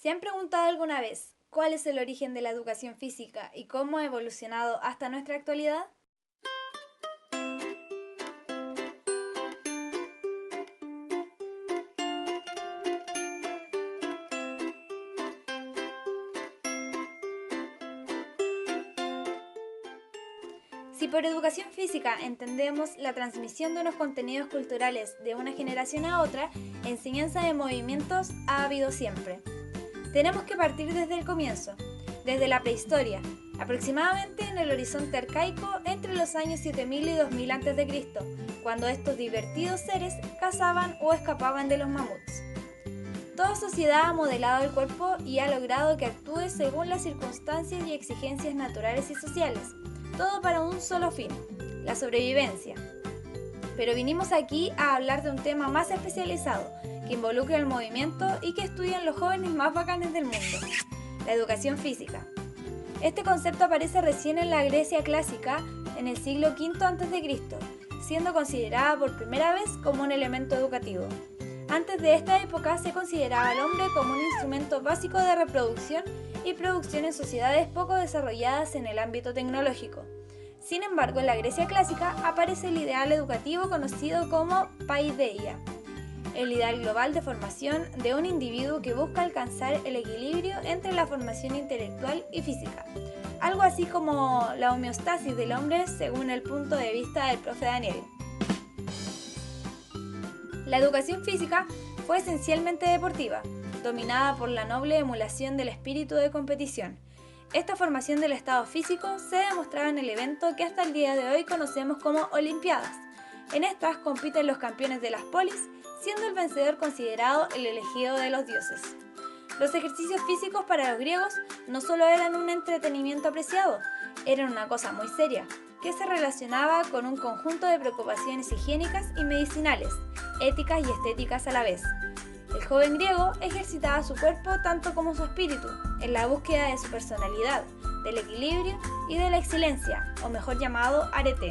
¿Se han preguntado alguna vez cuál es el origen de la educación física y cómo ha evolucionado hasta nuestra actualidad? Si por educación física entendemos la transmisión de unos contenidos culturales de una generación a otra, enseñanza de movimientos ha habido siempre. Tenemos que partir desde el comienzo, desde la prehistoria, aproximadamente en el horizonte arcaico entre los años 7000 y 2000 a.C., cuando estos divertidos seres cazaban o escapaban de los mamuts. Toda sociedad ha modelado el cuerpo y ha logrado que actúe según las circunstancias y exigencias naturales y sociales, todo para un solo fin, la sobrevivencia. Pero vinimos aquí a hablar de un tema más especializado, que involucra el movimiento y que estudian los jóvenes más bacanes del mundo, la educación física. Este concepto aparece recién en la Grecia clásica en el siglo V a.C., siendo considerada por primera vez como un elemento educativo. Antes de esta época se consideraba al hombre como un instrumento básico de reproducción y producción en sociedades poco desarrolladas en el ámbito tecnológico. Sin embargo, en la Grecia clásica aparece el ideal educativo conocido como paideia, el ideal global de formación de un individuo que busca alcanzar el equilibrio entre la formación intelectual y física, algo así como la homeostasis del hombre según el punto de vista del profe Daniel. La educación física fue esencialmente deportiva, dominada por la noble emulación del espíritu de competición. Esta formación del estado físico se demostraba en el evento que hasta el día de hoy conocemos como Olimpiadas. En estas compiten los campeones de las polis, siendo el vencedor considerado el elegido de los dioses. Los ejercicios físicos para los griegos no solo eran un entretenimiento apreciado, eran una cosa muy seria, que se relacionaba con un conjunto de preocupaciones higiénicas y medicinales, éticas y estéticas a la vez. El joven griego ejercitaba su cuerpo tanto como su espíritu, en la búsqueda de su personalidad, del equilibrio y de la excelencia, o mejor llamado arete,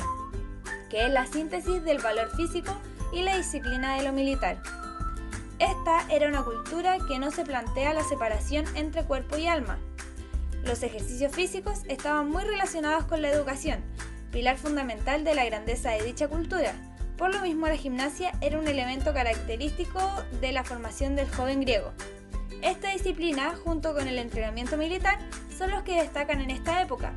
que es la síntesis del valor físico y la disciplina de lo militar. Esta era una cultura que no se plantea la separación entre cuerpo y alma. Los ejercicios físicos estaban muy relacionados con la educación, pilar fundamental de la grandeza de dicha cultura. Por lo mismo, la gimnasia era un elemento característico de la formación del joven griego. Esta disciplina, junto con el entrenamiento militar, son los que destacan en esta época,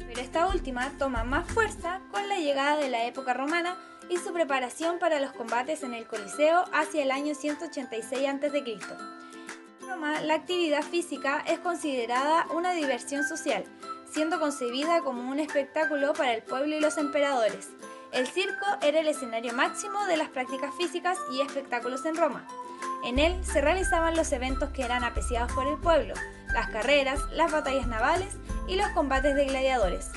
pero esta última toma más fuerza con la llegada de la época romana y su preparación para los combates en el Coliseo hacia el año 186 a.C. En Roma, la actividad física es considerada una diversión social, siendo concebida como un espectáculo para el pueblo y los emperadores. El circo era el escenario máximo de las prácticas físicas y espectáculos en Roma. En él se realizaban los eventos que eran apreciados por el pueblo, las carreras, las batallas navales y los combates de gladiadores.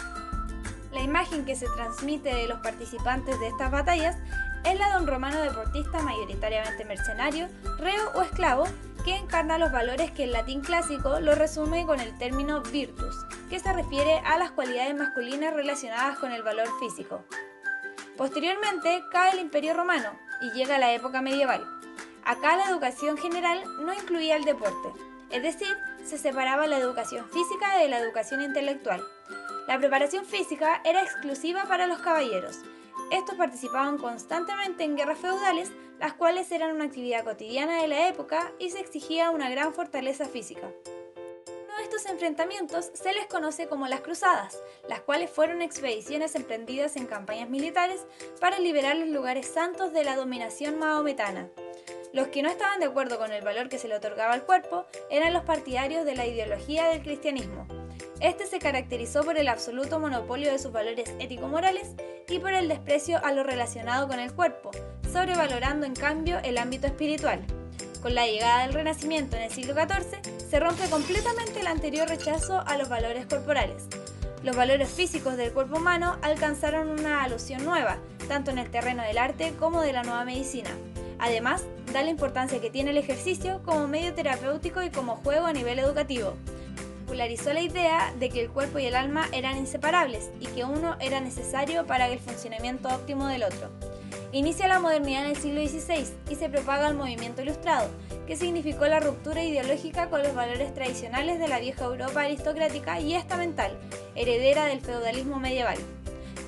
La imagen que se transmite de los participantes de estas batallas es la de un romano deportista mayoritariamente mercenario, reo o esclavo, que encarna los valores que el latín clásico lo resume con el término virtus, que se refiere a las cualidades masculinas relacionadas con el valor físico. Posteriormente cae el Imperio Romano y llega la época medieval. Acá la educación general no incluía el deporte, es decir, se separaba la educación física de la educación intelectual. La preparación física era exclusiva para los caballeros. Estos participaban constantemente en guerras feudales, las cuales eran una actividad cotidiana de la época y se exigía una gran fortaleza física. Uno de estos enfrentamientos se les conoce como las cruzadas, las cuales fueron expediciones emprendidas en campañas militares para liberar los lugares santos de la dominación mahometana. Los que no estaban de acuerdo con el valor que se le otorgaba al cuerpo eran los partidarios de la ideología del cristianismo. Este se caracterizó por el absoluto monopolio de sus valores ético-morales y por el desprecio a lo relacionado con el cuerpo, sobrevalorando en cambio el ámbito espiritual. Con la llegada del Renacimiento en el siglo XIV, se rompe completamente el anterior rechazo a los valores corporales. Los valores físicos del cuerpo humano alcanzaron una alusión nueva, tanto en el terreno del arte como de la nueva medicina. Además, da la importancia que tiene el ejercicio como medio terapéutico y como juego a nivel educativo. Popularizó la idea de que el cuerpo y el alma eran inseparables y que uno era necesario para el funcionamiento óptimo del otro. Inicia la modernidad en el siglo XVI y se propaga el movimiento ilustrado, que significó la ruptura ideológica con los valores tradicionales de la vieja Europa aristocrática y estamental, heredera del feudalismo medieval.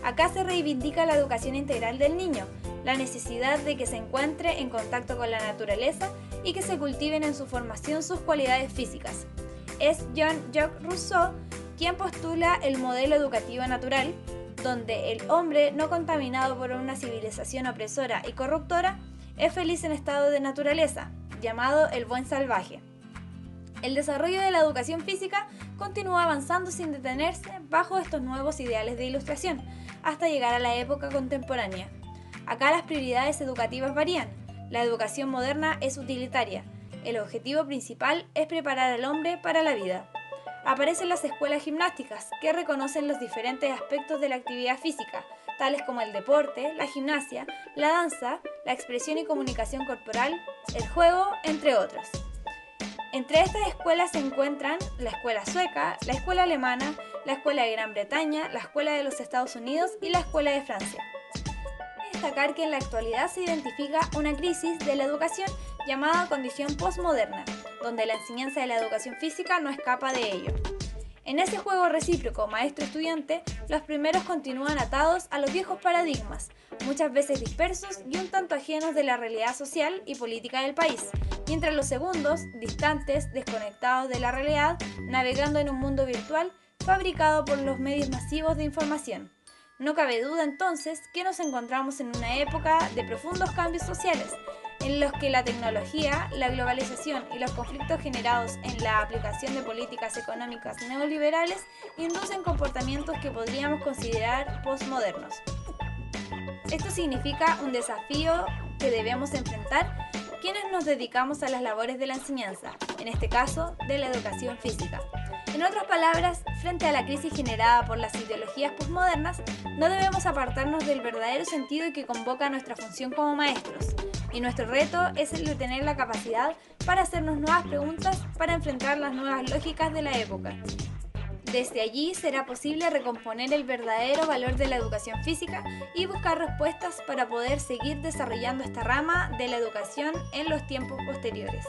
Acá se reivindica la educación integral del niño, la necesidad de que se encuentre en contacto con la naturaleza y que se cultiven en su formación sus cualidades físicas. Es Jean-Jacques Rousseau quien postula el modelo educativo natural, donde el hombre no contaminado por una civilización opresora y corruptora es feliz en estado de naturaleza, llamado el buen salvaje. El desarrollo de la educación física continúa avanzando sin detenerse bajo estos nuevos ideales de ilustración, hasta llegar a la época contemporánea. Acá las prioridades educativas varían. La educación moderna es utilitaria. El objetivo principal es preparar al hombre para la vida. Aparecen las escuelas gimnásticas, que reconocen los diferentes aspectos de la actividad física, tales como el deporte, la gimnasia, la danza, la expresión y comunicación corporal, el juego, entre otros. Entre estas escuelas se encuentran la escuela sueca, la escuela alemana, la escuela de Gran Bretaña, la escuela de los Estados Unidos y la escuela de Francia. Hay que destacar que en la actualidad se identifica una crisis de la educación llamada condición postmoderna, donde la enseñanza de la educación física no escapa de ello. En ese juego recíproco maestro-estudiante, los primeros continúan atados a los viejos paradigmas, muchas veces dispersos y un tanto ajenos de la realidad social y política del país, mientras los segundos, distantes, desconectados de la realidad, navegando en un mundo virtual fabricado por los medios masivos de información. No cabe duda entonces que nos encontramos en una época de profundos cambios sociales, en los que la tecnología, la globalización y los conflictos generados en la aplicación de políticas económicas neoliberales inducen comportamientos que podríamos considerar postmodernos. Esto significa un desafío que debemos enfrentar quienes nos dedicamos a las labores de la enseñanza, en este caso de la educación física. En otras palabras, frente a la crisis generada por las ideologías postmodernas, no debemos apartarnos del verdadero sentido que convoca nuestra función como maestros. Y nuestro reto es el de tener la capacidad para hacernos nuevas preguntas para enfrentar las nuevas lógicas de la época. Desde allí será posible recomponer el verdadero valor de la educación física y buscar respuestas para poder seguir desarrollando esta rama de la educación en los tiempos posteriores.